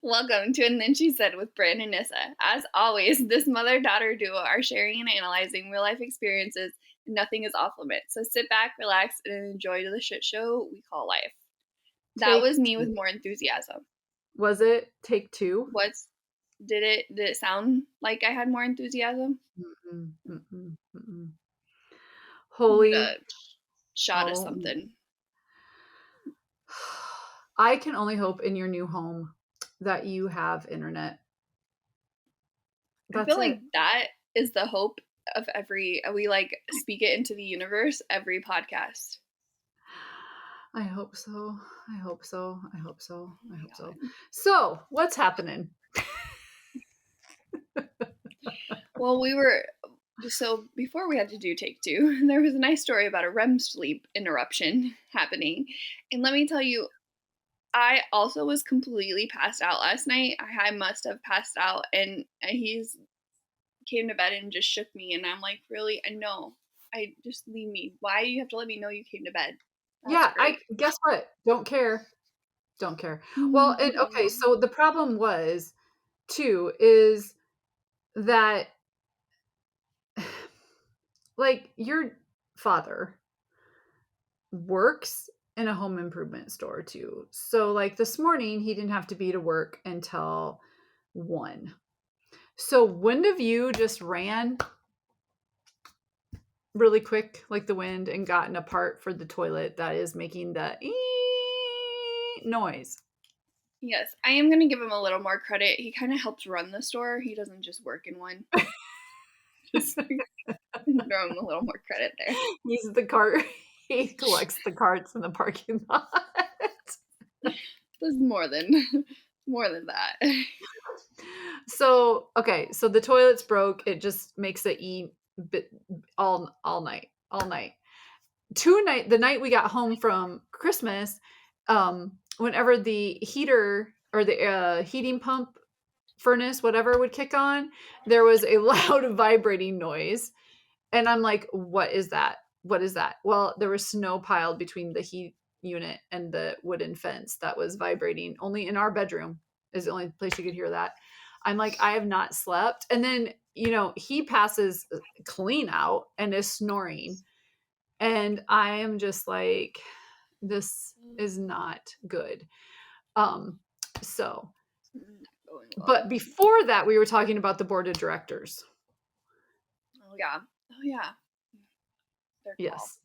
Welcome to And Then She Said with Brand and Nissa. As always, this mother-daughter duo are sharing and analyzing real-life experiences, and nothing is off limits. So sit back, relax, and enjoy the shit show we call life. That Take was me with two. more enthusiasm. Was it take two? What's did it sound like I had more enthusiasm? Mm-mm, mm-mm, mm-mm. Need Holy, a shot of oh, something. I can only hope in your new home that you have internet. I feel That's like it. that is the hope of every we like speak it into the universe every podcast. I hope so. I hope so. I hope so. Oh I my hope so. god. So, what's happening? Well, so before we had to do take two, there was a nice story about a REM sleep interruption happening. And let me tell you, I also was completely passed out last night. I must have passed out, and he's came to bed and just shook me. And I'm like, really? I know. I just leave me. Why do you have to let me know you came to bed? That's Yeah, I great. guess what? Don't care. Don't care. Well, and okay, No. so the problem was too is that like your father works in a home improvement store too. So like this morning he didn't have to be to work until 1. So when of you just ran really quick like the wind and gotten a part for the toilet that is making the noise. Yes, I am going to give him a little more credit. He kind of helps run the store. He doesn't just work in one. Just throw him a little more credit there. He's the cart. He collects the carts in the parking lot. There's more than more than that. So, okay, so the toilet's broke. It just makes it bit all night, all night. The night we got home from Christmas, whenever the heater or the heating pump furnace, whatever would kick on, there was a loud vibrating noise. And I'm like, what is that? What is that? Well, there was snow piled between the heat unit and the wooden fence that was vibrating. Only in our bedroom is the only place you could hear that. I'm like, I have not slept. And then, he passes clean out and is snoring. And I am just like, this is not good. Um, so, Not going well. but before that, we were talking about the board of directors. Oh yeah. Oh yeah. Their call. Yes.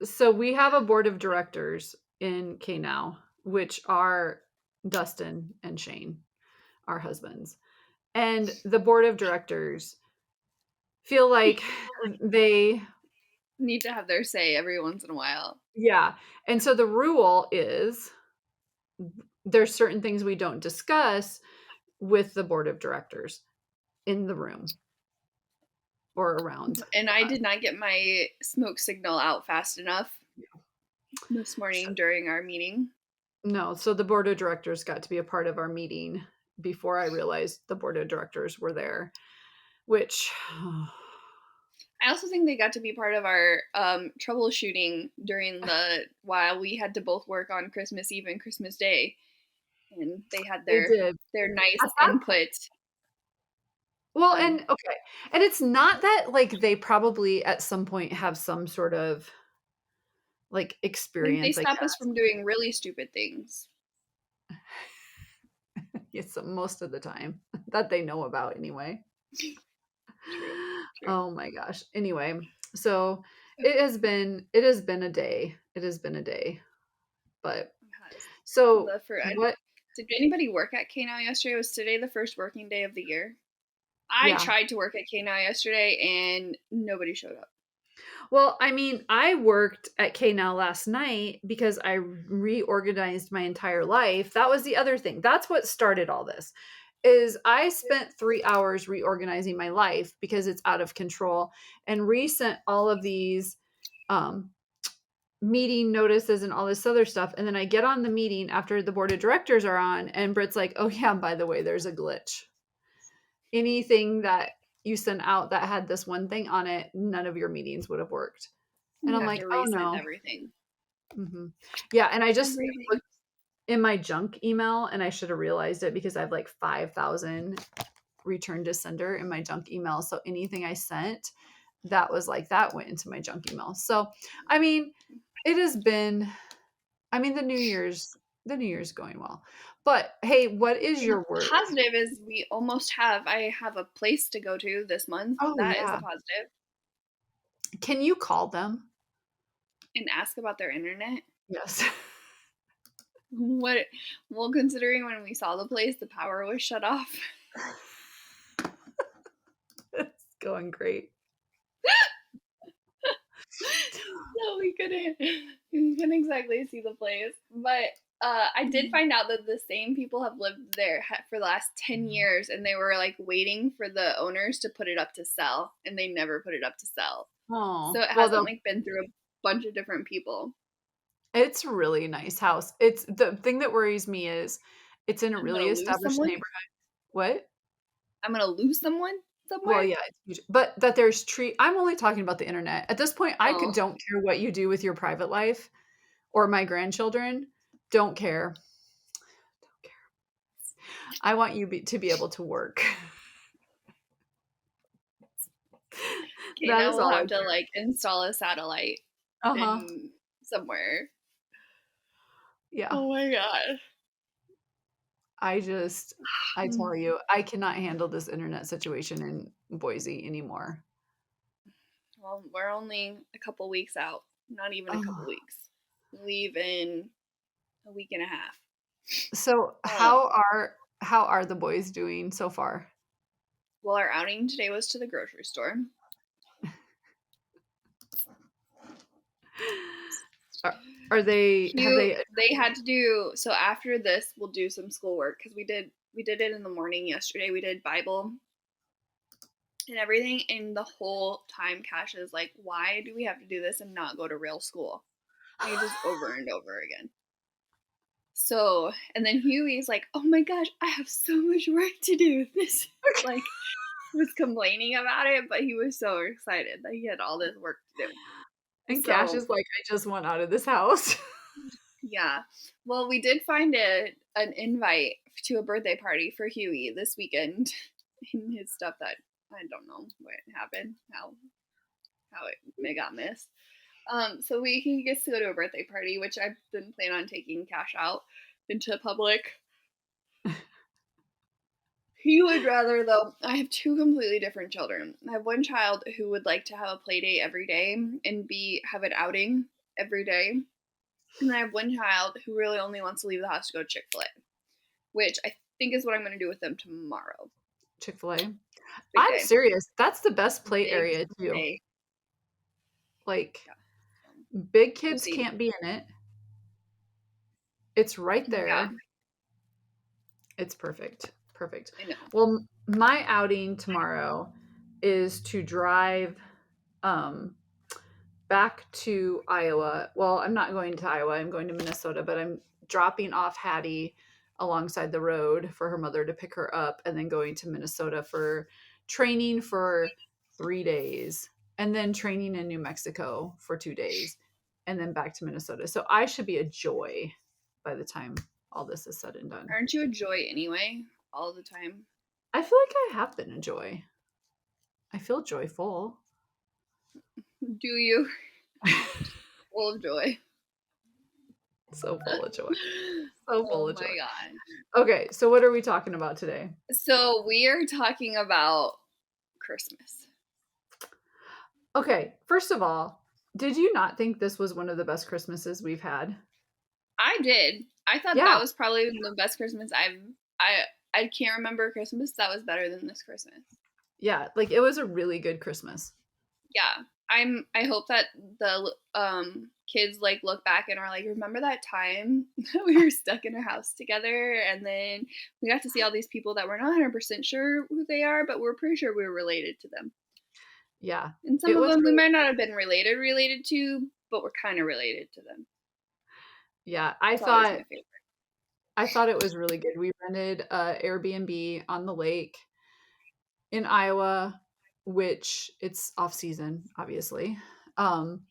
So we have a board of directors in K now, which are Dustin and Shane, our husbands. And the board of directors feel like they, Need to have their say every once in a while. yeah. And so the rule is there's certain things we don't discuss with the board of directors in the room or around And I us. did not get my smoke signal out fast enough this morning during our meeting. No, so the board of directors got to be a part of our meeting before I realized the board of directors were there, which I also think they got to be part of our troubleshooting during the while we had to both work on Christmas Eve and Christmas Day, and they had they their did. nice At that input. Well, And and okay. And it's not that like they probably at some point have some sort of like I think they experience, I stop us guess. from doing really stupid things. It's most of the time that they know about anyway. True, true. Oh my gosh. Anyway, so it has been a day. It has been a day. But It has. so The for what Did anybody work at K now yesterday? Was today the first working day of the year? I yeah. tried to work at K now yesterday and nobody showed up. Well, I mean, I worked at KNOW last night because I reorganized my entire life. That was the other thing. That's what started all this. Is I spent 3 hours reorganizing my life because it's out of control and resent all of these um meeting notices and all this other stuff, and then I get on the meeting after the board of directors are on and Britt's like, "Oh yeah, by the way, there's a glitch. Anything that you sent out that had this one thing on it, none of your meetings would have worked." And You I'm have like, to "Oh resend no." everything. Mhm. Yeah, and I just Everything. in my junk email, and I should have realized it because I have like 5,000 return to sender in my junk email. So anything I sent that was like that went into my junk email. So, I mean, it has been, I mean, the new year's going well. But hey, what is And the your word? positive is I have a place to go to this month. Oh That is a yeah. positive. Can you call them? And ask about their internet. Yes. What well, considering when we saw the place, the power was shut off. It's going great. So we couldn't exactly see the place. But I did find out that the same people have lived there for the last 10 years, and they were like waiting for the owners to put it up to sell, and they never put it up to sell. So Oh, it well, hasn't like been through a bunch of different people. it's a really nice house. It's the thing that worries me is it's in a I'm gonna really lose established someone. neighborhood. What? I'm gonna lose someone Well, somewhere. yeah, it's huge. But that there's tree I'm only talking about the internet. At this point, I could Oh, don't care what you do with your private life or my grandchildren. Don't care. Don't care. I want you to be able to work. okay. That Now is we'll all I have to care. like install a satellite Uh-huh. in somewhere. Yeah. Oh my god. I just I tell you, I cannot handle this internet situation in Boise anymore. Well, we're only a couple weeks out. Not even a couple Oh. weeks. We leave in a week and a half. So Um, how are the boys doing so far? well, our outing today was to the grocery store. Are, are they have Cute. they They had to do so after this. We'll do some schoolwork because we did it in the morning yesterday. We did Bible and everything, and the whole time Cash is like, "Why do we have to do this and not go to real school?" Like just over and over again. So, and then Huey's like, "Oh my gosh, I have so much work to do." This like was complaining about it, but he was so excited that he had all this work to do. and Cash So, is like, I just want out of this house. yeah. Well, we did find an invite to a birthday party for Huey this weekend in his stuff that I don't know what happened, how it got missed. So he gets to go to a birthday party, which I didn't plan on taking Cash out into public. He would rather, though. I have two completely different children. I have one child who would like to have a play date every day and have an outing every day. And I have one child who really only wants to leave the house to go to Chick-fil-A, which I think is what I'm going to do with them tomorrow. Chick-fil-A. Big I'm day. serious. That's the best play Big area too. day. Like Yeah. big We'll kids see. can't be in it. It's right Yeah, there. It's perfect. Perfect. I know. Well, my outing tomorrow is to drive um back to Iowa. Well, I'm not going to Iowa. I'm going to Minnesota, but I'm dropping off Hattie alongside the road for her mother to pick her up and then going to Minnesota for training for 3 days and then training in New Mexico for 2 days and then back to Minnesota. So I should be a joy by the time all this is said and done. Aren't you a joy anyway? All the time. I feel like I have been a joy. I feel joyful. Do you? Full of joy. So full of joy. So full Oh of joy. my god. Okay, so what are we talking about today? So we are talking about Christmas. Okay, first of all, did you not think this was one of the best Christmases we've had? I did. I thought Yeah, that was probably the best Christmas I can't remember a Christmas that was better than this Christmas. yeah, like it was a really good Christmas. Yeah. I hope that the kids like look back and are like, remember that time that we were stuck in our house together and then we got to see all these people that we're not 100% sure who they are, but we're pretty sure we were related to them. Yeah, And some it of was them we really, might not have been related to, but we're kind of related to them. yeah, It's always my favorite. I thought it was really good. We rented a Airbnb on the lake in Iowa, which it's off season, obviously. Um,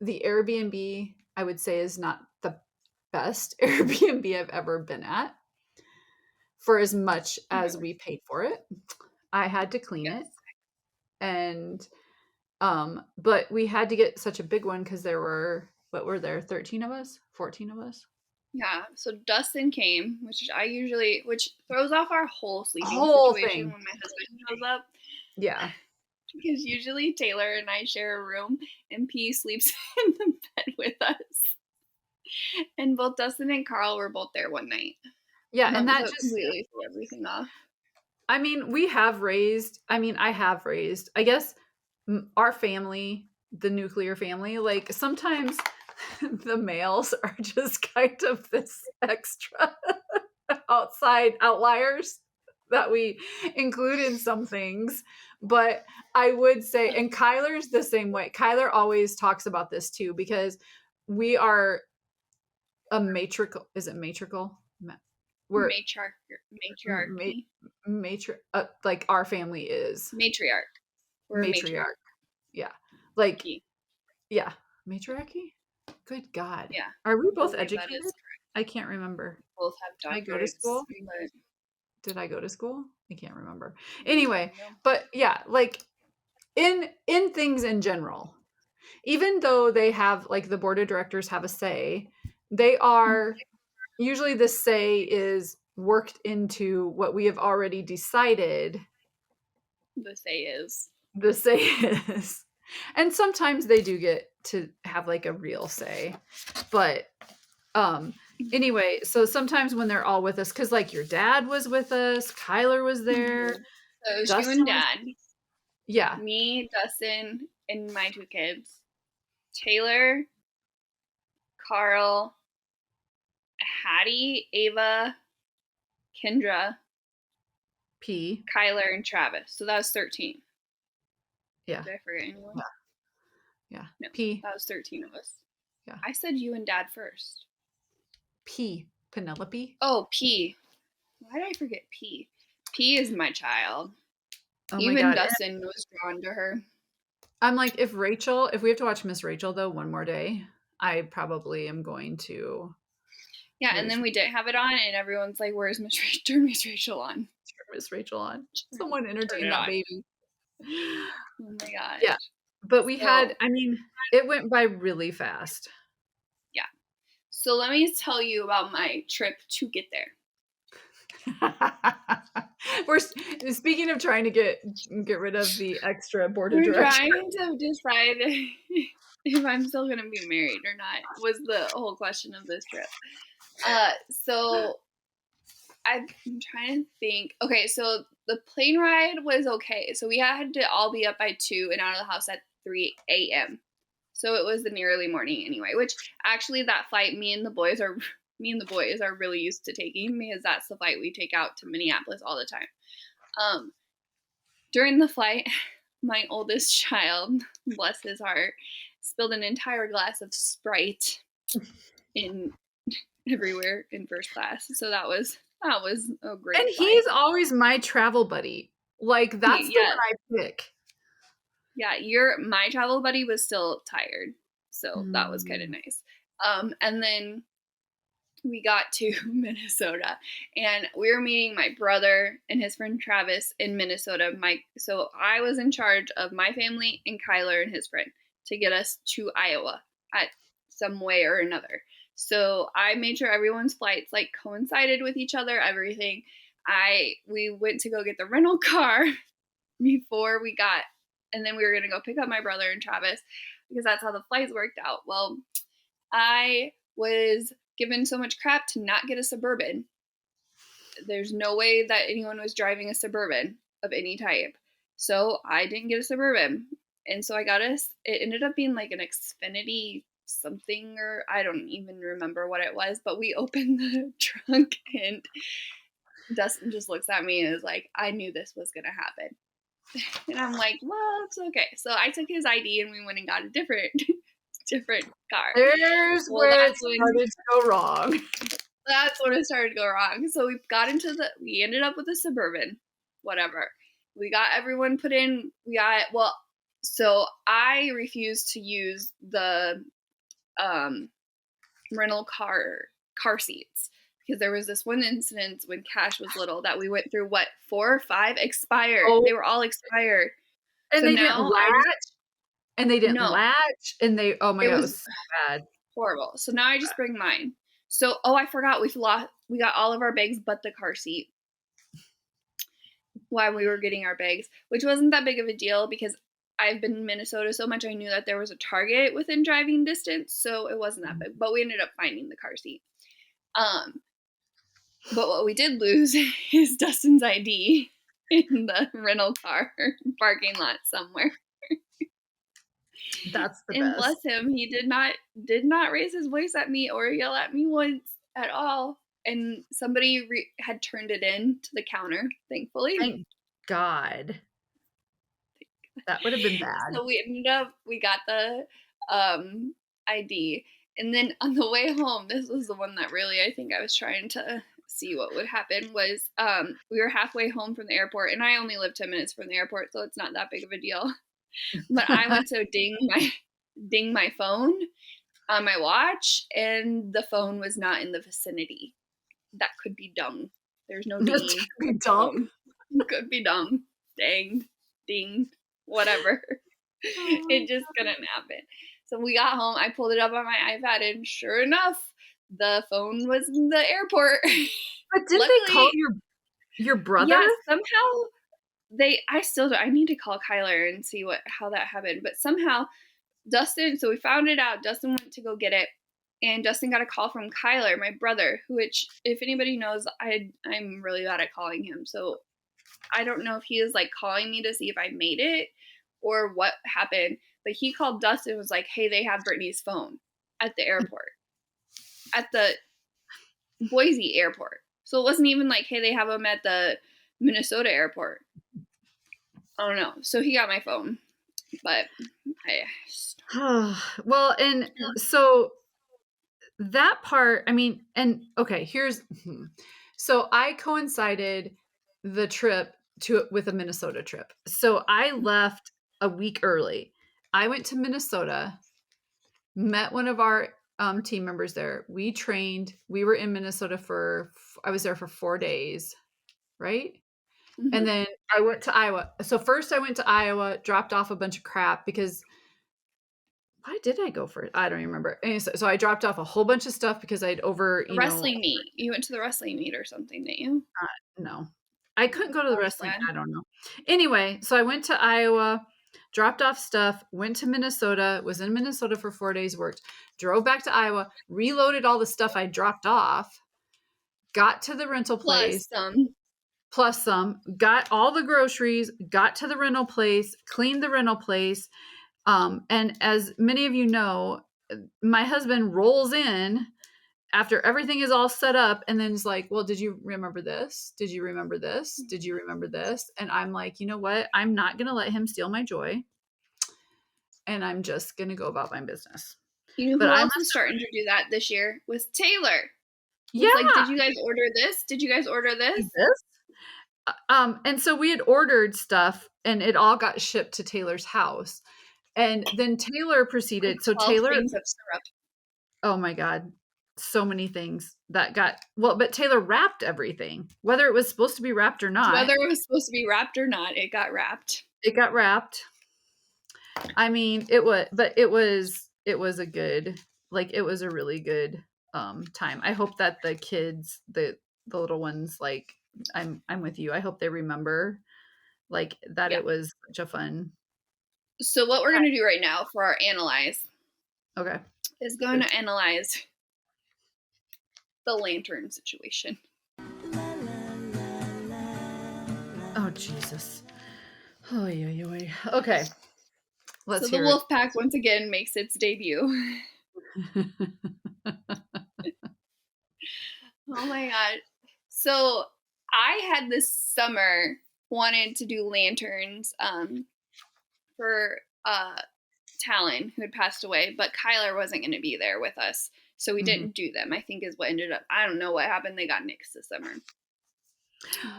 the Airbnb, I would say, is not the best Airbnb I've ever been at for as much as Really? we paid for it. I had to clean it, Yes. and but we had to get such a big one because there were, what were there, 13 of us, 14 of us. Yeah. So Dustin came, which throws off our whole sleeping Whole situation thing. when my husband shows up. Yeah. Because usually Taylor and I share a room and P sleeps in the bed with us. And both Dustin and Carl were both there one night. Yeah, And and that was that what just, completely threw everything off. I mean, I have raised, I guess, our family, the nuclear family, like sometimes the males are just kind of this extra outside outliers that we include in some things. But I would say, and Kyler's the same way. Kyler always talks about this too, because we are a matrical, is it matrical? We're ma- Matriarchy. like our family is Matriarch. We're a matriarch. matriarch. Yeah. Like, yeah. Matriarchy? Good God. Yeah. Are we I both believe that educated? is I can't remember. both have Did I go to doctorates. school? But Did I go to school? I can't remember. I Anyway, don't know. but yeah, like in things in general, even though they have, like, the board of directors have a say, they are usually, the say is worked into what we have already decided The say is. the say is. And sometimes they do get to have like a real say. But anyway, so sometimes when they're all with us, because like your dad was with us, Kyler was there, So it was you Dustin and was, Dad, yeah, me, Dustin, and my two kids. Taylor, Carl, Hattie, Ava, Kendra, P. Kyler, and Travis. So that was 13. Yeah. Did I forget anyone? Yeah. No, P. that was 13 of us. Yeah. I said you and Dad first. P. Penelope. Oh, P. Why did I forget P? P is my child. Oh my Even God. Dustin was drawn to her. I'm like, if we have to watch Miss Rachel though one more day, I probably am going to. Yeah, and then we didn't have it on, and everyone's like, "Where's Miss Rachel? Turn Miss Rachel on." Turn Miss Rachel on. Someone entertain that on. baby. Oh my gosh. Yeah. But we had, I mean, it went by really fast. Yeah. So let me tell you about my trip to get there. We're speaking of trying to get rid of the extra board of We're directors. trying to decide if I'm still going to be married or not, was the whole question of this trip. So I'm trying to think. Okay, so the plane ride was okay. So we had to all be up by 2 and out of the house at 3 a.m. So it was in the early morning anyway, which actually that flight me and the boys are really used to taking, because that's the flight we take out to Minneapolis all the time. During the flight, my oldest child, bless his heart, spilled an entire glass of Sprite in everywhere in first class. So that was a great And flight. he's always my travel buddy. Like, that's the one I pick. Yeah, my travel buddy was still tired. So that was kind of nice. And then we got to Minnesota, and we were meeting my brother and his friend Travis in Minnesota. So I was in charge of my family and Kyler and his friend to get us to Iowa at some way or another. So I made sure everyone's flights like coincided with each other, everything. We went to go get the rental car before we got, and then we were going to go pick up my brother and Travis, because that's how the flights worked out. Well, I was given so much crap to not get a Suburban. There's no way that anyone was driving a Suburban of any type. So I didn't get a Suburban. And so I got it ended up being like an Xfinity something, or I don't even remember what it was, but we opened the trunk and Dustin just looks at me and is like, "I knew this was going to happen." And I'm like, "Well, it's okay." So I took his ID and we went and got a different car. There's where it started to go wrong. That's when it started to go wrong. So we ended up with a Suburban, whatever. We got everyone put in. So I refused to use the rental car car seats. Because there was this one incident when Cash was little that we went through, 4 or 5 expired. Oh, They were all expired. and So they didn't now I just latch, and they didn't no, latch, and they oh my it God, it was was so bad. horrible. So now I just bring mine. So, I forgot we got all of our bags but the car seat while we were getting our bags, which wasn't that big of a deal because I've been in Minnesota so much I knew that there was a Target within driving distance, so it wasn't that big. But we ended up finding the car seat. But what we did lose is Dustin's ID in the rental car parking lot somewhere. That's the And best. bless him, he did not raise his voice at me or yell at me once at all. And somebody had turned it in to the counter, thankfully. Thank God. That would have been bad. So we got the ID. And then on the way home, this was the one that really I think I was trying to see what would happen was we were halfway home from the airport, and I only live 10 minutes from the airport, so it's not that big of a deal. But I went to ding my phone on my watch, and the phone was not in the vicinity. That could be dumb. There's no This dinging. could be dumb. Could be dumb. Danged, dinged, whatever. It just couldn't happen. So we got home. I pulled it up on my iPad, and sure enough, the phone was in the airport. But didn't they call your brother? Yeah, somehow I need to call Kyler and see how that happened. But somehow Dustin, so we found it out. Dustin went to go get it, and Dustin got a call from Kyler, my brother, which if anybody knows, I'm really bad at calling him. So I don't know if he is like calling me to see if I made it or what happened. But he called Dustin and was like, "Hey, they have Brittany's phone at the airport, at the Boise airport." So it wasn't even like, "Hey, they have them at the Minnesota airport." I don't know. So he got my phone, but well, and so that part, I mean, and okay, so I coincided the trip with a Minnesota trip. So I left a week early. I went to Minnesota, met one of our team members there. We trained. We were in Minnesota I was there for 4 days, right? Mhm. And then I went to Iowa. So first I went to Iowa, dropped off a bunch of crap because why did I go for it? I don't even remember. Anyway, so I dropped off a whole bunch of stuff because I'd wrestling meet. You went to the wrestling meet or something, didn't you? No, I couldn't go to the Oh, wrestling. sad. I don't know. Anyway, so I went to Iowa, dropped off stuff, went to Minnesota, was in Minnesota for 4 days, worked, drove back to Iowa, reloaded all the stuff I dropped off, got to the rental place. Plus some, got all the groceries, got to the rental place, cleaned the rental place. And as many of you know, my husband rolls in after everything is all set up and then is like, well, did you remember this? Did you remember this? Did you remember this? And I'm like, you know what? I'm not going to let him steal my joy. And I'm just going to go about my business. You know who else was starting to do that this year? Was Taylor. Yeah. Like, did you guys order this? Did you guys order this? And so we had ordered stuff and it all got shipped to Taylor's house. And then Taylor proceeded. Like so 12 Taylor, things of syrup. Oh my God. So many things that but Taylor wrapped everything, whether it was supposed to be wrapped or not. Whether it was supposed to be wrapped or not, it got wrapped. It got wrapped. I mean, it was a good, like, it was a really good time. I hope that the kids, the little ones, like, I'm with you. I hope they remember like that. It was such a fun. So what we're going to do right now for our analyze. Okay. Is going to analyze the lantern situation. Oh, Jesus. Oh, yeah. Okay. Let's so the wolf pack once again makes its debut. Oh my God. So I had this summer wanted to do lanterns for Talon, who had passed away, but Kyler wasn't going to be there with us. So we didn't do them, I think is what ended up. I don't know what happened. They got nixed this summer.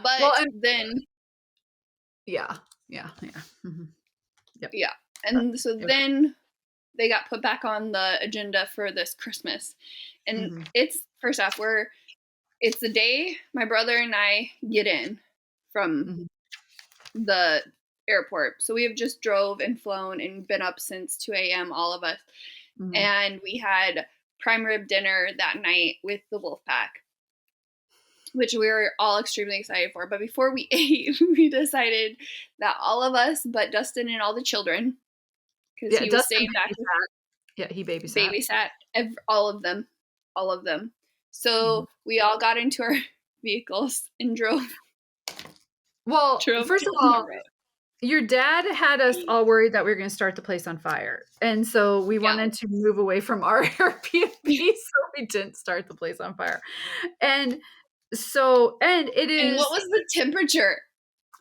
But then. Yeah. Mm-hmm. Yep. Yeah. And so then they got put back on the agenda for this Christmas. And Mhm. it's, first off, it's the day my brother and I get in from Mhm. the airport. So we have just drove and flown and been up since 2 a.m., all of us. Mhm. And we had prime rib dinner that night with the wolf pack, which we were all extremely excited for. But before we ate, we decided that all of us, but Dustin and all the children, because Yeah, he was Dustin staying back with babysat. Yeah, he babysat. babysat all of them, all of them. Mhm. So we all got into our vehicles and drove Well, first of down the all, road. your dad had us all worried that we were gonna start the place on fire, and so we Yeah. wanted to move away from our Airbnb, so we didn't start the place on fire. And it And what is was the temperature? It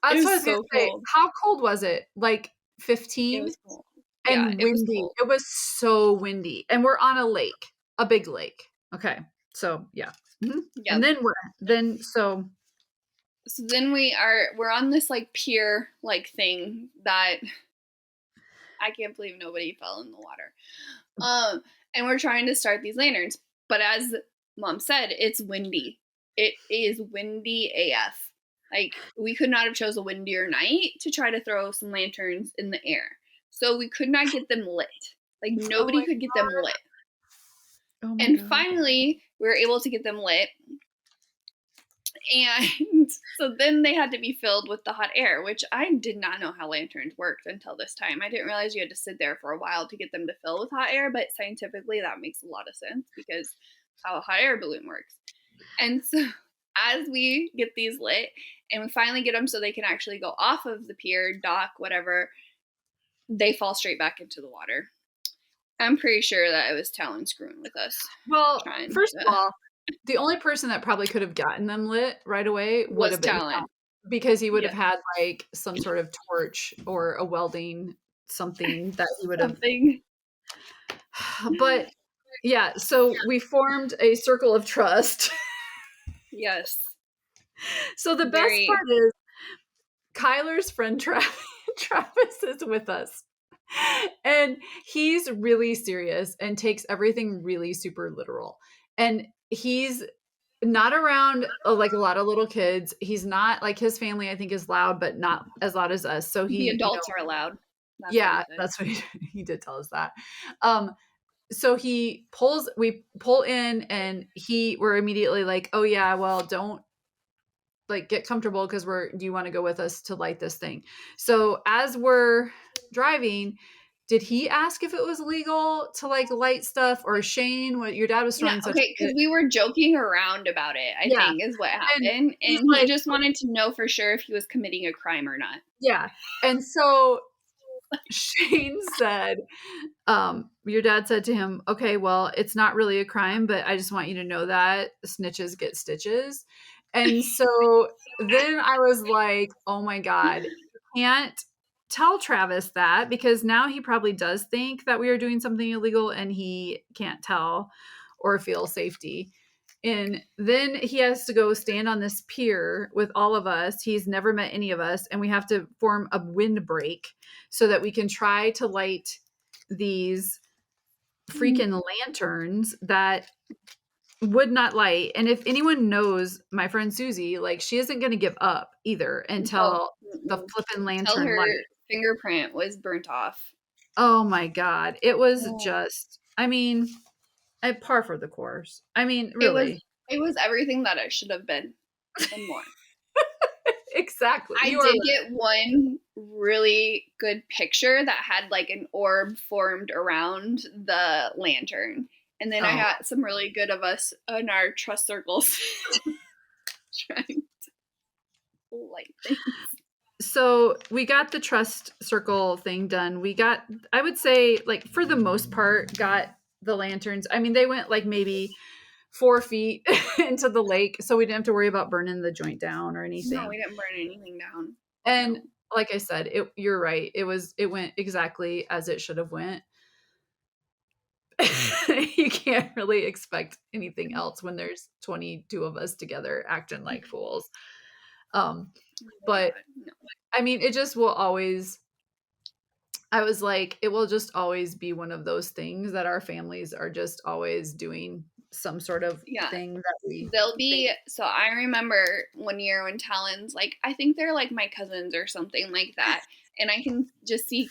that's what I was was gonna so say. cold. How cold was it? Like It 15? was cold. Yeah, And it was windy. cold. It was so windy, and we're on a lake, a big lake. Okay, so yeah. Mhm. Yeah. And So then we're on this like pier like thing that I can't believe nobody fell in the water. And we're trying to start these lanterns, but as Mom said, it's windy. It is windy AF. Like we could not have chose a windier night to try to throw some lanterns in the air. So we could not get them lit. Like oh nobody my could get them lit. oh my And god. finally, we were able to get them lit. And so then they had to be filled with the hot air, which I did not know how lanterns worked until this time. I didn't realize you had to sit there for a while to get them to fill with hot air, but scientifically that makes a lot of sense because how a hot air balloon works. And so as we get these lit and we finally get them so they can actually go off of the pier, dock, whatever, they fall straight back into the water. I'm pretty sure that it was Talon screwing with us. Well, Trying first to, of all, the only person that probably could have gotten them lit right away would was have been Talon. Tom, because he would Yeah. have had like some sort of torch or a welding something that he would have. Something. But yeah, so we formed a circle of trust. Yes. So the best Very. part is Kyler's friend Travis is with us. And he's really serious and takes everything really super literal. And he's not around like a lot of little kids. He's not like, his family I think is loud, but not as loud as us. So The he, adults are allowed. That's what he yeah, said. that's what he did tell us that. So we pull in, and we're immediately like, oh yeah, well, don't like get comfortable because do you want to go with us to light this thing? So as we're driving, did he ask if it was legal to like light stuff, or Shane, what your dad was Yeah, throwing such okay, because we were joking around about it, I yeah. think, is what And happened. he's And he like, just wanted to know for sure if he was committing a crime or not. yeah. And so Shane said, your dad said to him, okay, well, it's not really a crime, but I just want you to know that snitches get stitches. And so then I was like, oh my God, you can't tell Travis that, because now he probably does think that we are doing something illegal and he can't tell or feel safety. And then he has to go stand on this pier with all of us. He's never met any of us, and we have to form a windbreak so that we can try to light these freaking lanterns that would not light. And if anyone knows my friend Susie, like, she isn't going to give up either until the flippin' Until lantern her light. fingerprint was burnt off. Oh my God. It was just, I mean, at par for the course. I mean, really. It was everything that it should have been and more. Exactly. I did get one really good picture that had like an orb formed around the lantern. And then I got some really good of us in our trust circles trying to light things. So we got the trust circle thing done. We got, I would say, like, for the most part, got the lanterns. I mean, they went like maybe 4 feet into the lake, so we didn't have to worry about burning the joint down or anything. No, we didn't burn anything down. And like I said, you're right. It went exactly as it should have went. You can't really expect anything else when there's 22 of us together acting like fools. But I mean, it just will always I was like, it will just always be one of those things that our families are just always doing some sort of Yeah. thing that we They'll think. be so I remember one year when Talon's like I think they're like my cousins or something like that, and I can just see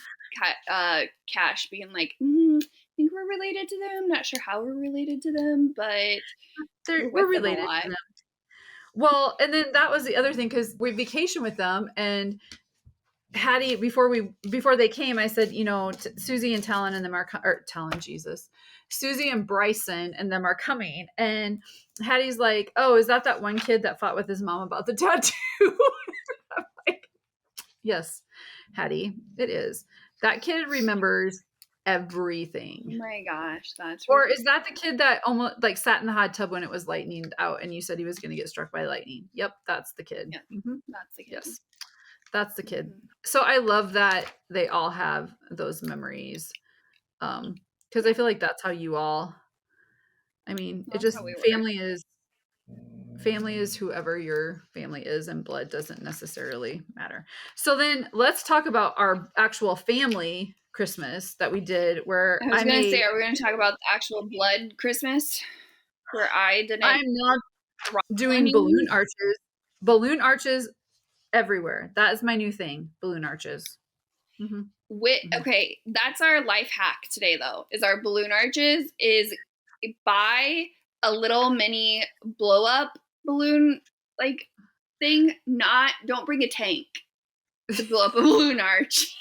Cash being like, I think we're related to them. Not sure how we're related to them, but we're We're with them a related lot. to them. Well, and then that was the other thing because we vacation with them, and Hattie before they came, I said, Susie and Talon and them are or Talon Jesus, Susie and Bryson and them are coming, and Hattie's like, oh, is that one kid that fought with his mom about the tattoo? I'm like, yes, Hattie, it is. That kid remembers Oh everything. my gosh, that's Or is that the ridiculous. kid that almost like sat in the hot tub when it was lightning out and you said he was going to get struck by lightning? Yep, that's the kid. Yeah, that's the kid. Yes, that's the kid. Mhm. So I love that they all have those memories. Because I Yeah, feel like that's how you all, I mean, it that's just how we were. family is whoever your family is, and blood doesn't necessarily matter. So then let's talk about our actual family Christmas that we did where I was gonna say, are we gonna talk about the actual blood Christmas where I didn't I'm not throttle doing anyone? balloon arches everywhere. That is my new thing, balloon arches. Hmm. Hmm. Okay, that's our life hack today though. Is our balloon arches is buy a little mini blow up balloon like thing. Not don't bring a tank to blow up a balloon arch.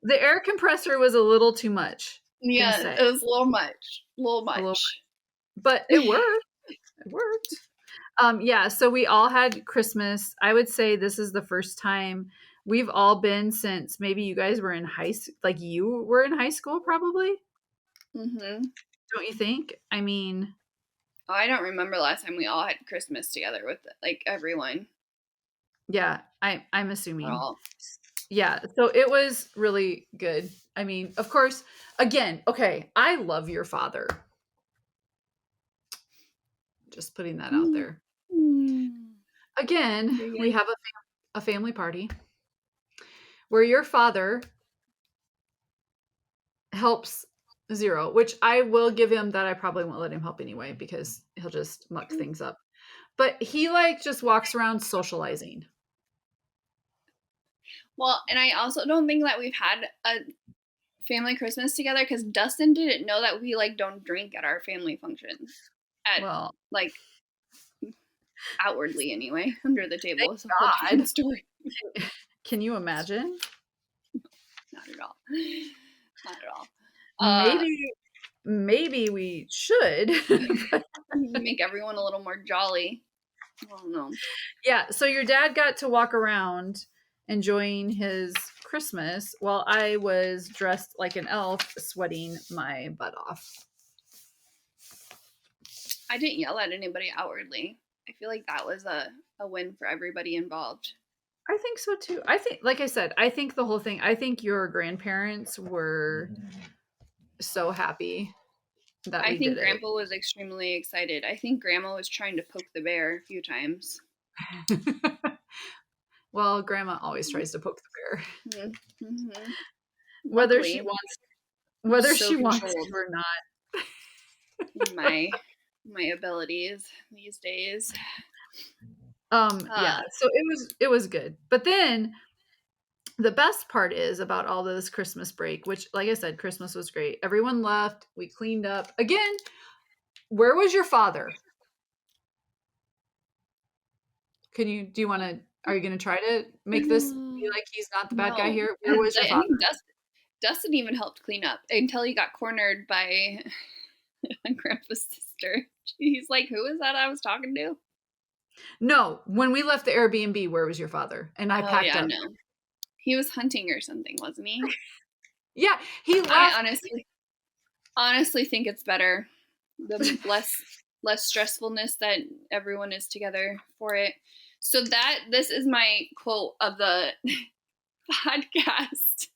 The air compressor was a little too much, gonna Yeah, say. it was a little much. A little A little, much. but it worked. It worked. Yeah, so we all had Christmas. I would say this is the first time we've all been since maybe you guys were in like you were in high school probably. Mm-hmm. Don't you think? I mean, Oh, I don't remember last time we all had Christmas together with like everyone yeah, I'm at assuming. all. Yeah, so it was really good. I mean, of course, again, okay, I love your father. Just putting that out there. Mm. Again, You're we gonna have a family party where your father helps Zero, which I will give him that I probably won't let him help anyway because he'll just muck things up. But he like just walks around socializing. well, and I also don't think that we've had a family Christmas together because Dustin didn't know that we like don't drink at our family functions. At Well, like outwardly anyway, under the table thank is a whole God. different story. Can you imagine? Not at all. Not at all. Maybe we should. Make everyone a little more jolly. I don't know. Yeah, so your dad got to walk around enjoying his Christmas while I was dressed like an elf, sweating my butt off. I didn't yell at anybody outwardly. I feel like that was a win for everybody involved. I think so too. I think, like I said, I think the whole thing, I think your grandparents were so happy that I we think did Grandpa was extremely excited. I think Grandma was trying to poke the bear a few times. it. Well, grandma always tries to poke the bear. Mm-hmm. Whether she Luckily, wants I'm whether so she wants controlled to or not. in my abilities these days. Yeah, so it was good. But then the best part is about all this Christmas break, which like I said, Christmas was great. Everyone left, we cleaned up. Again, where was your father? Do you want to are you going to try to make this be like he's not the bad guy No, here? Where was your I father? think Dustin even helped clean up until he got cornered by Grandpa's sister. He's like, "Who is that I was talking to?" No, when we left the Airbnb, where was your father? And I Oh packed yeah, up. no, he was hunting or something, wasn't he? Yeah, he I left. honestly think it's better, the less stressfulness that everyone is together for it. So this is my quote of the podcast.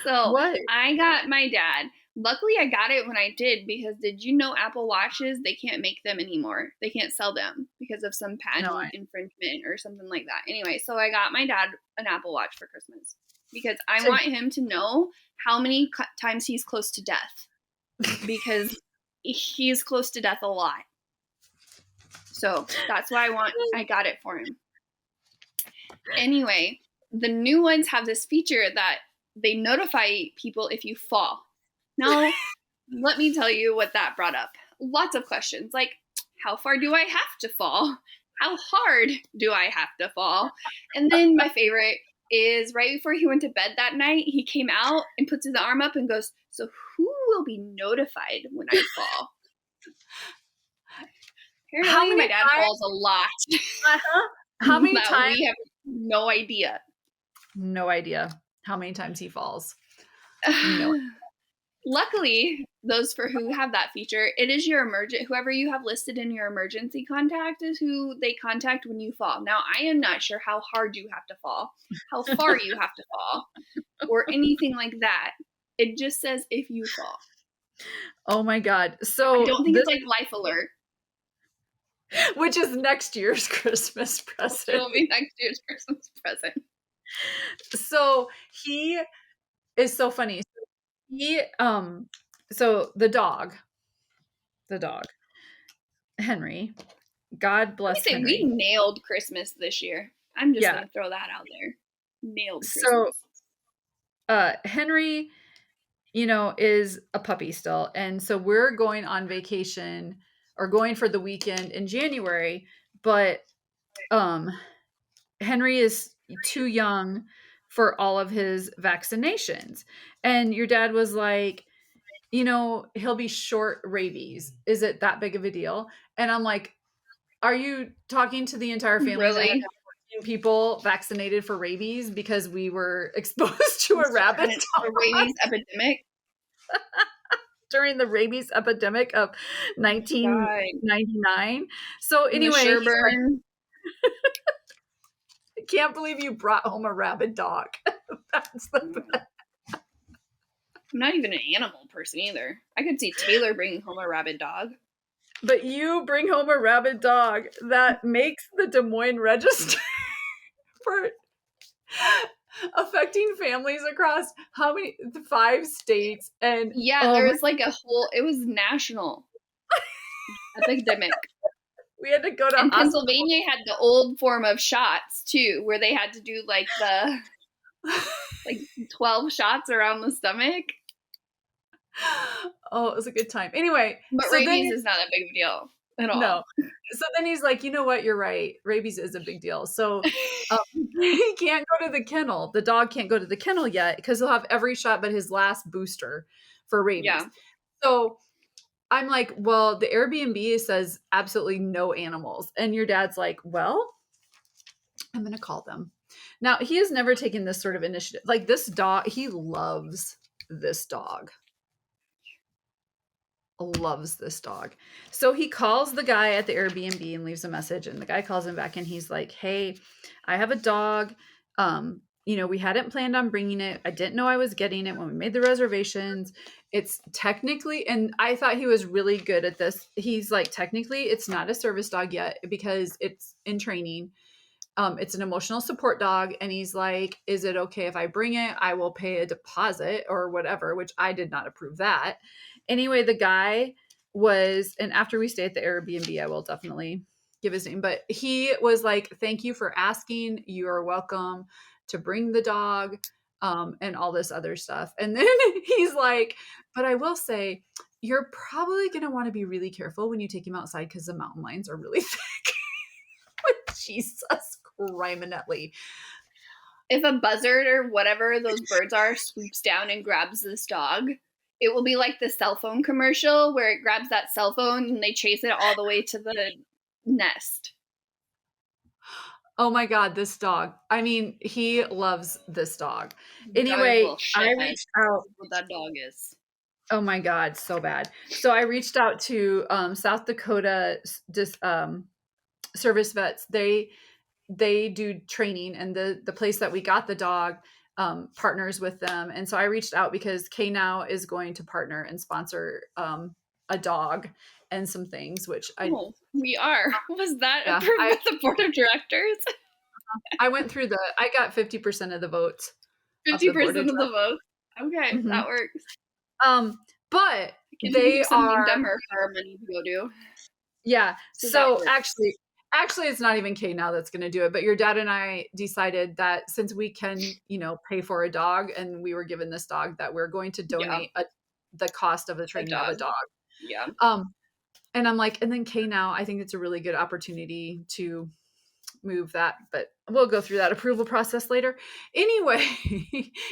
So What? I got my dad. Luckily, I got it when I did because did you know Apple Watches, they can't make them anymore. They can't sell them because of some No, patent infringement or something like that. Anyway, so I got my dad an Apple Watch for Christmas. because I want him to know how many times he's close to death, because he's close to death a lot. So that's why I got it for him. Anyway, the new ones have this feature that they notify people if you fall. Now, let me tell you what that brought up. Lots of questions, like, how far do I have to fall? How hard do I have to fall? And then my favorite is right before he went to bed that night, he came out and puts his arm up and goes, so who will be notified when I fall? Apparently, my dad falls a lot. How many times? We have no idea. No idea how many times he falls. No. Luckily, those for who have that feature, it is your whoever you have listed in your emergency contact is who they contact when you fall. Now, I am not sure how hard you have to fall, how far you have to fall, or anything like that. It just says if you fall. Oh my God. So I don't think it's like Life Alert. Which is next year's Christmas present. It will be next year's Christmas present. So he is so funny. So the dog, Henry, God bless Henry. We nailed Christmas this year. I'm just going to throw that out there. Nailed Christmas. So, Henry, is a puppy still. And so we're going on vacation or going for the weekend in January, but Henry is too young for all of his vaccinations. And your dad was like, he'll be short rabies. Is it that big of a deal? And I'm like, are you talking to the entire family? Really? People vaccinated for rabies because we were exposed to a rabbit rabies epidemic? During the rabies epidemic of 1999. So anyway, I can't believe you brought home a rabid dog. That's the best. I'm not even an animal person either. I could see Taylor bringing home a rabid dog. But you bring home a rabid dog that makes the Des Moines Register for affecting families across 5 states. And there was like it was national epidemic. We had to go to and Pennsylvania had the old form of shots too, where they had to do like the 12 shots around the stomach. Oh, it was a good time. Anyway, but rabies is not that big of a deal at all. No. So then he's like, you know what? You're right. Rabies is a big deal. So he can't go to the kennel. The dog can't go to the kennel yet because he'll have every shot but his last booster for rabies. Yeah. So I'm like, well, the Airbnb says absolutely no animals. And your dad's like, well, I'm going to call them. Now, he has never taken this sort of initiative. Like this dog, he loves this dog. Loves this dog. So he calls the guy at the Airbnb and leaves a message, and the guy calls him back and he's like, hey, I have a dog. We hadn't planned on bringing it. I didn't know I was getting it when we made the reservations. It's technically, and I thought he was really good at this. He's like, technically it's not a service dog yet because it's in training. It's an emotional support dog. And he's like, is it okay if I bring it? I will pay a deposit or whatever, which I did not approve that. Anyway, the guy was, and after we stay at the Airbnb, I will definitely give his name, but he was like, thank you for asking. You are welcome to bring the dog, and all this other stuff. And then he's like, but I will say, you're probably going to want to be really careful when you take him outside because the mountain lions are really thick. Jesus criminally. If a buzzard or whatever those birds are swoops down and grabs this dog, it will be like the cell phone commercial where it grabs that cell phone and they chase it all the way to the nest. Oh my God, this dog. I mean, he loves this dog. Anyway, I reached out. What that dog is. Oh my God, so bad. So I reached out to South Dakota Service Vets. They do training, and the place that we got the dog partners with them. And so I reached out because KNOW is going to partner and sponsor a dog and some things, which we are. Was that approved by the board of directors? I went through I got 50% of the votes. of the board 50% of of the votes. Okay, directors. that works. But I can think they of something are dumber for our money to go do. yeah. So that So works. actually it's not even Kay now that's going to do it, but your dad and I decided that since we can, pay for a dog and we were given this dog that we're going to Yeah, donate the cost of the a training of a dog. dog. Yeah. And I'm like, and then Kay now, I think it's a really good opportunity to move that, but we'll go through that approval process later. Anyway,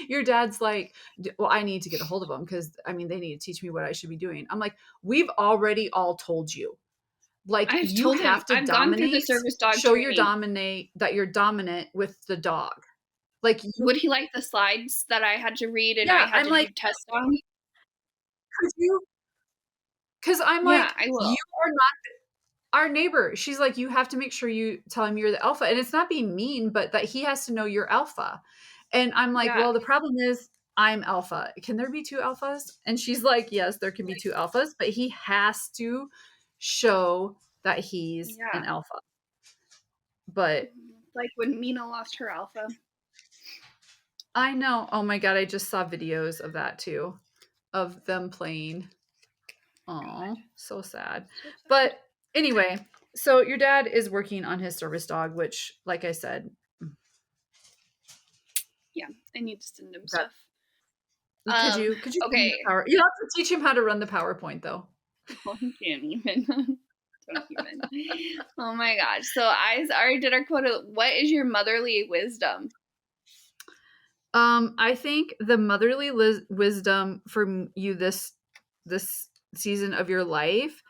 your dad's like, well, I need to get a hold of them because they need to teach me what I should be doing. I'm like, we've already all told you. Like, I've you told him have to I've gone through the dominate, service dog show training. that you're dominant with the dog. Like, would he like the slides that I had to read and I yeah, had I'm to do like, tests on? could you? Because I'm Yeah, like, I you will. are not our neighbor. She's like, you have to make sure you tell him you're the alpha. And it's not being mean, but that he has to know you're alpha. And I'm like, Yeah. well, the problem is I'm alpha. Can there be two alphas? And she's like, yes, there can be two alphas, but he has to show that he's Yeah. an alpha. But Like when Mina lost her alpha. I know. Oh my God. I just saw videos of that too, of them playing. Oh, so sad. So sad. But anyway, so your dad is working on his service dog, which, like I said, yeah, I need to send him that stuff. could you Okay. you have to teach him how to run the PowerPoint though. Oh, I can't even. Don't even. Oh my gosh. So I already did our quota. What is your motherly wisdom? I think the motherly wisdom from you this season of your life,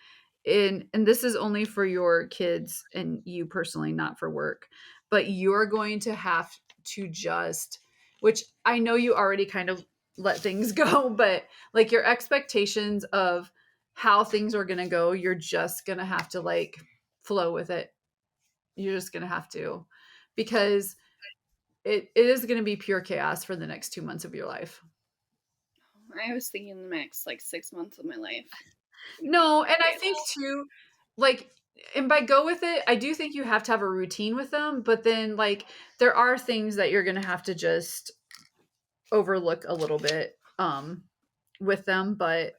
and this is only for your kids and you personally, not for work, but you're going to have to just, which I know you already kind of let things go, but like your expectations of how things are going to go, you're just going to have to like flow with it. You're just going to have to, because it is going to be pure chaos for the next 2 months of your life. I was thinking the next like 6 months of my life. No, and I think too, like, and by go with it, I do think you have to have a routine with them, but then like there are things that you're going to have to just overlook a little bit with them, but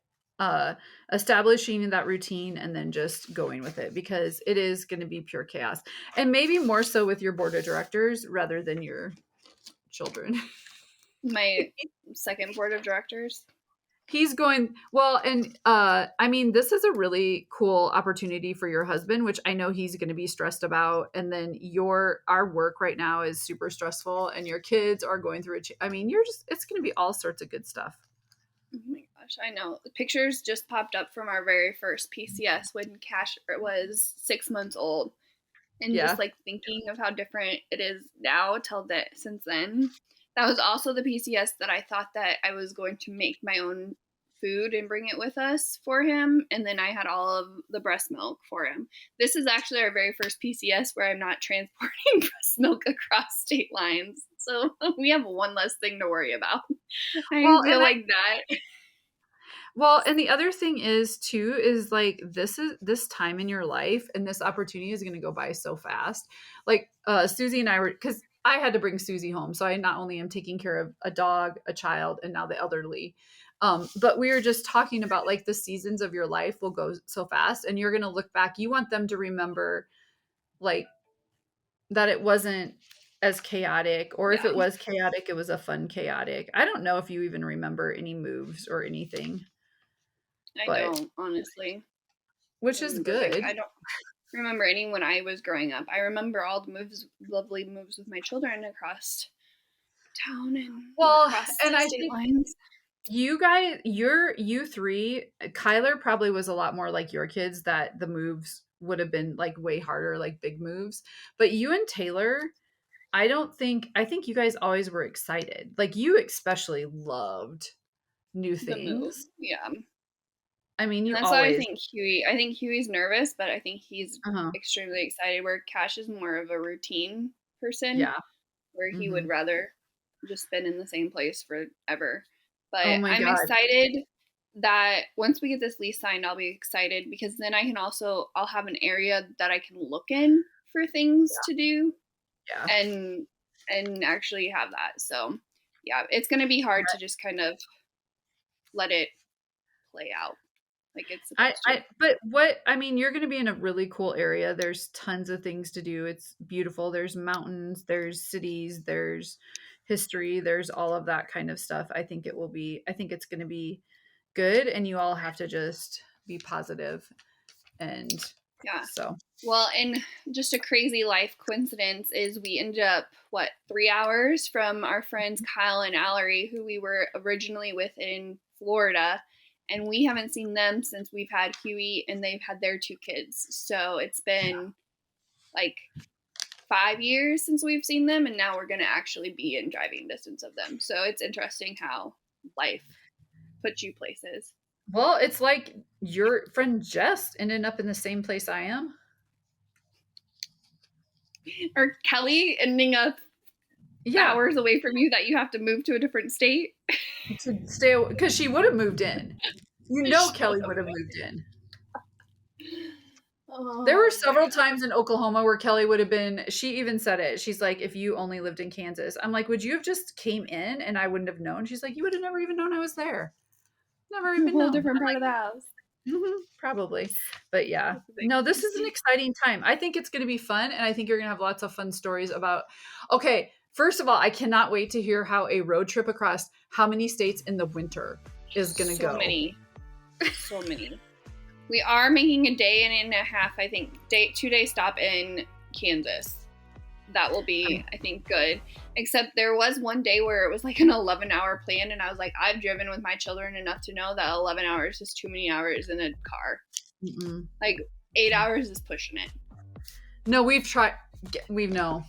establishing that routine and then just going with it, because it is going to be pure chaos, and maybe more so with your board of directors rather than your children. My second board of directors. He's going well, and this is a really cool opportunity for your husband, which I know he's going to be stressed about, and then our work right now is super stressful, and your kids are going through it's going to be all sorts of good stuff. Oh my gosh, I know. The pictures just popped up from our very first PCS when Cash was 6 months old, and just like thinking of how different it is now till that since then. That was also the PCS that I thought that I was going to make my own food and bring it with us for him, and then I had all of the breast milk for him. This is actually our very first PCS where I'm not transporting breast milk across state lines, so we have one less thing to worry about. I feel like that. Well, and the other thing is too, is like this time in your life and this opportunity is going to go by so fast. Like Susie and I were, because I had to bring Susie home, so I not only am taking care of a dog, a child, and now the elderly, but we were just talking about like the seasons of your life will go so fast, and you're going to look back. You want them to remember like that it wasn't as chaotic, or if it was chaotic, it was a fun chaotic. I don't know if you even remember any moves or anything. I don't, honestly. Which is good. I don't remember any when I was growing up. I remember all the lovely moves with my children across town and across I state think lines. You guys, you three, Kyler probably was a lot more like your kids, that the moves would have been like way harder, like big moves. But you and Taylor, I think you guys always were excited. Like you especially loved new things. Yeah. You that's always. Why I think Huey's nervous, but I think he's extremely excited, where Cash is more of a routine person. Yeah. Where he would rather just been in the same place forever. But oh my I'm God. excited that once we get this lease signed, I'll be excited, because then I'll have an area that I can look in for things to do. Yeah. And actually have that. So yeah, it's going to be hard to just kind of let it play out like it's supposed to. But what, I mean, you're going to be in a really cool area. There's tons of things to do. It's beautiful. There's mountains, there's cities, there's history, there's all of that kind of stuff. I think it's going to be good. And you all have to just be positive. And Yeah. so, well, and just a crazy life coincidence is we ended up, 3 hours from our friends Kyle and Allery, who we were originally with in Florida. And we haven't seen them since we've had Huey, and they've had their 2 kids. So it's been like 5 years since we've seen them, and now we're going to actually be in driving distance of them. So it's interesting how life puts you places. well, it's like your friend Jess ended up in the same place I am. Or Kelly ending up hours away from you that you have to move to a different state. To stay, because she would have moved in. You know, Kelly would have moved in. Oh, there were several times in Oklahoma where Kelly would have been, she even said it. She's like, if you only lived in Kansas. I'm like, would you have just came in and I wouldn't have known? She's like, you would have never even known I was there. Never even known. A whole different part of the house. Probably. But yeah, no, this is an exciting time. I think it's going to be fun. And I think you're going to have lots of fun stories about, okay, first of all, I cannot wait to hear how a road trip across how many states in the winter is going to go. So many. We are making a day and a half, I think, 2-day stop in Kansas. That will be, I think, good. Except there was one day where it was like an 11-hour plan, and I was like, I've driven with my children enough to know that 11 hours is too many hours in a car. Like 8 hours is pushing it. No, we've tried. We know.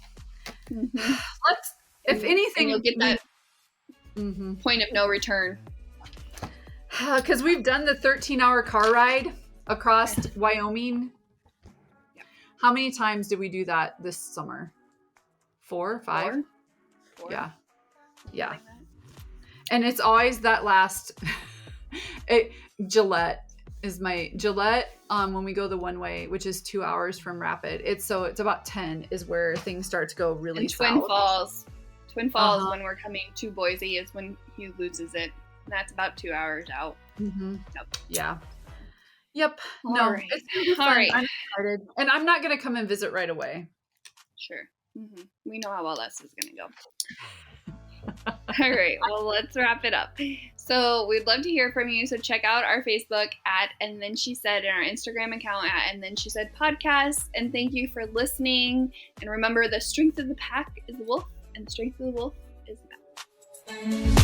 Let's, if anything, you'll get that point of no return. Because we've done the 13-hour car ride across Wyoming. Yeah. How many times did we do that this summer? 4, 5? 4? Yeah. Like and it's always that last. Gillette is my Gillette. When we go the one way, which is 2 hours from Rapid, it's about 10 is where things start to go really and south. Twin Falls when we're coming to Boise is when he loses it. That's about 2 hours out. Yep. Yeah. Yep. All no. right. It's gonna be fun. Right. I'm excited, and I'm not gonna come and visit right away. Sure. We know how all this is gonna go. All right. Well, let's wrap it up. So we'd love to hear from you. So check out our Facebook at And Then She Said, and our Instagram account at And Then She Said Podcast. And thank you for listening. And remember, the strength of the pack is the wolf, and the strength of the wolf is the pack.